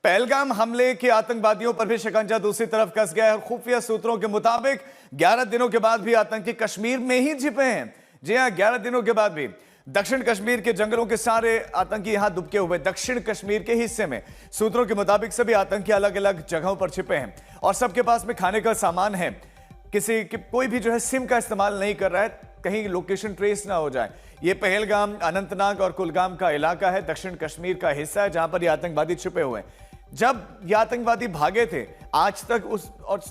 पहलगाम हमले के आतंकवादियों पर भी शिकंजा दूसरी तरफ कस गया है और खुफिया सूत्रों के मुताबिक 11 दिनों के बाद भी आतंकी कश्मीर में ही छिपे हैं। जी हां, 11 दिनों के बाद भी दक्षिण कश्मीर के जंगलों के सारे आतंकी यहां दुबके हुए दक्षिण कश्मीर के हिस्से में। सूत्रों के मुताबिक सभी आतंकी अलग अलग जगहों पर छिपे हैं और सबके पास में खाने का सामान है। कोई भी जो है सिम का इस्तेमाल नहीं कर रहा है, कहीं लोकेशन ट्रेस ना हो जाए। ये पहलगाम, अनंतनाग और कुलगाम का इलाका है, दक्षिण कश्मीर का हिस्सा है जहां पर ये आतंकवादी छिपे हुए हैं। जब ये आतंकवादी भागे थे, आज तक उस और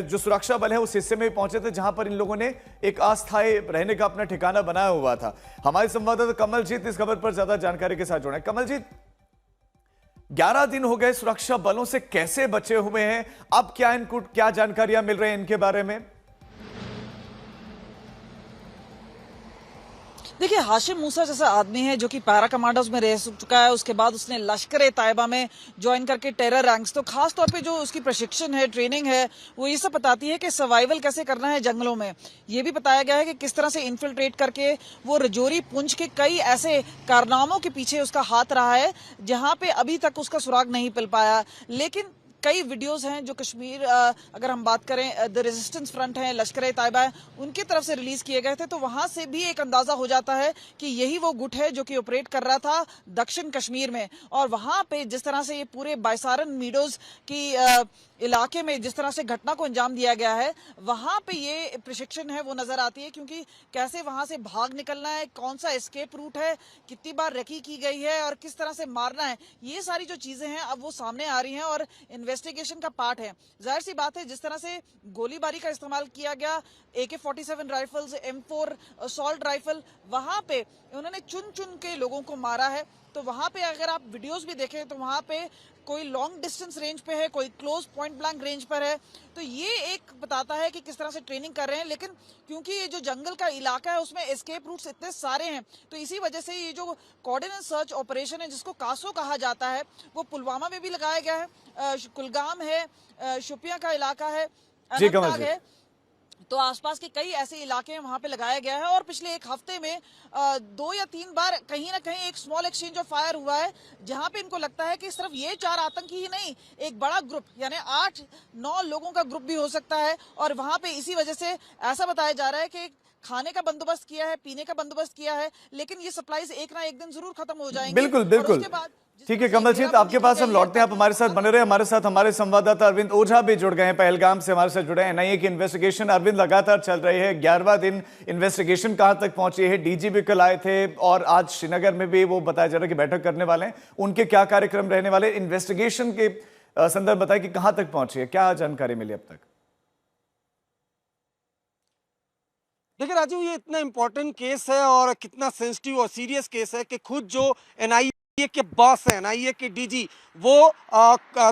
जो सुरक्षा बल है उस हिस्से में पहुंचे थे जहां पर इन लोगों ने एक अस्थायी रहने का अपना ठिकाना बनाया हुआ था। हमारे संवाददाता कमलजीत इस खबर पर ज्यादा जानकारी के साथ जुड़े। कमलजीत, 11 दिन हो गए सुरक्षा बलों से कैसे बचे हुए हैं, अब क्या जानकारियां मिल रही हैं इनके बारे में? देखिए, हाशिम मूसा जैसा आदमी है जो कि पैरा कमांडोज में रह चुका है, उसके बाद उसने लश्कर ए तैयबा में ज्वाइन करके टेरर रैंक्स, तो खास तौर पे जो उसकी प्रशिक्षण है, ट्रेनिंग है, वो ये सब बताती है कि सर्वाइवल कैसे करना है जंगलों में। ये भी बताया गया है कि किस तरह से इन्फिल्ट्रेट करके वो रजौरी पुंछ के कई ऐसे कारनामों के पीछे उसका हाथ रहा है जहां पे अभी तक उसका सुराग नहीं मिल पाया। लेकिन कई वीडियोस हैं जो कश्मीर, अगर हम बात करें द रेजिस्टेंस फ्रंट है, लश्कर ए तैयबा है, उनकी तरफ से रिलीज किए गए थे, तो वहां से भी एक अंदाजा हो जाता है कि यही वो गुट है जो कि ऑपरेट कर रहा था दक्षिण कश्मीर में। और वहां पे जिस तरह से ये पूरे बायसारन मीडोज की इलाके में जिस तरह से घटना को अंजाम दिया गया है, वहां पे ये प्रशिक्षण है वो नजर आती है, क्योंकि कैसे वहां से भाग निकलना है, कौन सा एस्केप रूट है, कितनी बार रेकी की गई है और किस तरह से मारना है, ये सारी जो चीजें हैं अब वो सामने आ रही हैं और इन्वेस्टिगेशन का पार्ट है। जाहिर सी बात है, जिस तरह से गोलीबारी का इस्तेमाल किया गया, AK-47 rifles, M4 assault rifle, वहां पे उन्होंने चुन चुन के लोगों को मारा है। तो वहां पे अगर आप वीडियोस भी देखें तो वहां पे कोई लॉन्ग डिस्टेंस रेंज पे है, कोई क्लोज पॉइंट ब्लैंक रेंज पर है। तो ये एक बताता है कि किस तरह से ट्रेनिंग कर रहे हैं। लेकिन क्योंकि ये जो जंगल का इलाका है उसमें एस्केप रूट्स इतने सारे हैं, तो इसी वजह से ये जो कोऑर्डिनेट सर्च ऑपरेशन है जिसको कासो कहा जाता है, वो पुलवामा में भी लगाया गया है, कुलगाम है, शोपियां का इलाका है, अनंतनाग है, तो आसपास के कई ऐसे इलाके हैं वहां पे लगाया गया है। और पिछले एक हफ्ते में 2 या 3 बार कहीं ना कहीं एक स्मॉल एक्सचेंज ऑफ फायर हुआ है, जहां पे इनको लगता है कि सिर्फ ये 4 आतंकी ही नहीं, एक बड़ा ग्रुप यानी 8-9 लोगों का ग्रुप भी हो सकता है। और वहां पे इसी वजह से ऐसा बताया जा रहा है कि खाने का बंदोबस्त किया है, पीने का बंदोबस्त किया है, लेकिन ये सप्लाईज एक ना एक दिन जरूर खत्म हो जाएंगे। बिल्कुल बिल्कुल, ठीक है कमलजीत, आपके पास हम लौटते हैं, आप हमारे साथ बने रहे। हमारे साथ हमारे संवाददाता अरविंद ओझा भी जुड़ गए हैं, पहलगाम से हमारे साथ जुड़े हैं। NIA की इन्वेस्टिगेशन अरविंद लगातार चल रही है, 11वां दिन इन्वेस्टिगेशन कहां तक पहुंची है? DGP कल आए थे और आज श्रीनगर में भी वो बताया जा रहा है कि बैठक करने वाले हैं, उनके क्या कार्यक्रम रहने वाले, इन्वेस्टिगेशन के संदर्भ बताए कि कहां तक पहुंची है, क्या जानकारी मिली अब तक? देखिए राजू, ये इतना इम्पोर्टेंट केस है और कितना सेंसिटिव और सीरियस केस है कि खुद जो NIA के बॉस हैं, NIA के DG, वो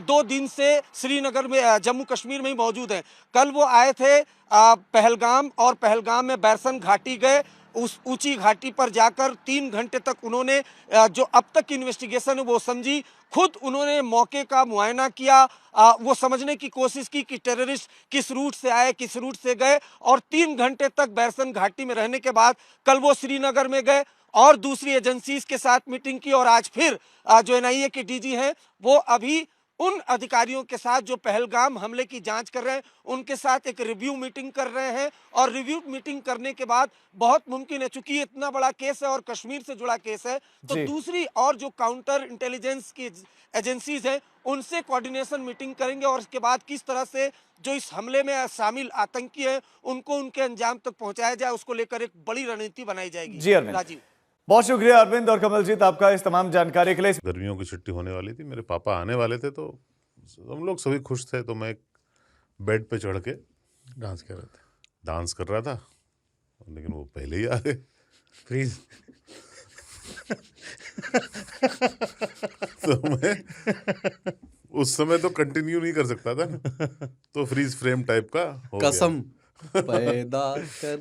2 दिन से श्रीनगर में, जम्मू कश्मीर में ही मौजूद हैं। कल वो आए थे पहलगाम, और पहलगाम में बैरसन घाटी गए। उस ऊंची घाटी पर जाकर 3 घंटे तक उन्होंने जो अब तक की इन्वेस्टिगेशन है वो समझी। खुद उन्होंने मौके का मुआयना किया, वो समझने की कोशिश की कि टेररिस्ट किस रूट से आए, किस रूट से गए, और 3 घंटे तक बैरसन घाटी में रहने के बाद कल वो श्रीनगर में गए और दूसरी एजेंसीज के साथ मीटिंग की। और आज फिर जो NIA के DG हैं वो अभी उन अधिकारियों के साथ जो पहलगाम हमले की जांच कर रहे हैं उनके साथ एक रिव्यू मीटिंग कर रहे हैं। और रिव्यू मीटिंग करने के बाद बहुत मुमकिन है, चूंकि ये इतना बड़ा केस है और कश्मीर से जुड़ा केस है, तो दूसरी और जो काउंटर इंटेलिजेंस की एजेंसीज हैं उनसे कोऑर्डिनेशन मीटिंग करेंगे और उसके बाद किस तरह से जो इस हमले में शामिल आतंकी हैं उनको उनके अंजाम तक पहुंचाया जाए, उसको लेकर एक बड़ी रणनीति बनाई जाएगी। जी राजीव, बहुत शुक्रिया अरविंद और कमलजीत आपका इस तमाम जानकारी के लिए। गर्मियों की छुट्टी होने वाली थी, मेरे पापा आने वाले थे, तो हम लोग सभी खुश थे। तो मैं एक बेड पे चढ़ के डांस कर रहा था, लेकिन वो पहले ही आ गए फ्रीज। तो मैं उस समय तो कंटिन्यू नहीं कर सकता था ना, तो फ्रीज फ्रेम टाइप का हो कसम पैदा कर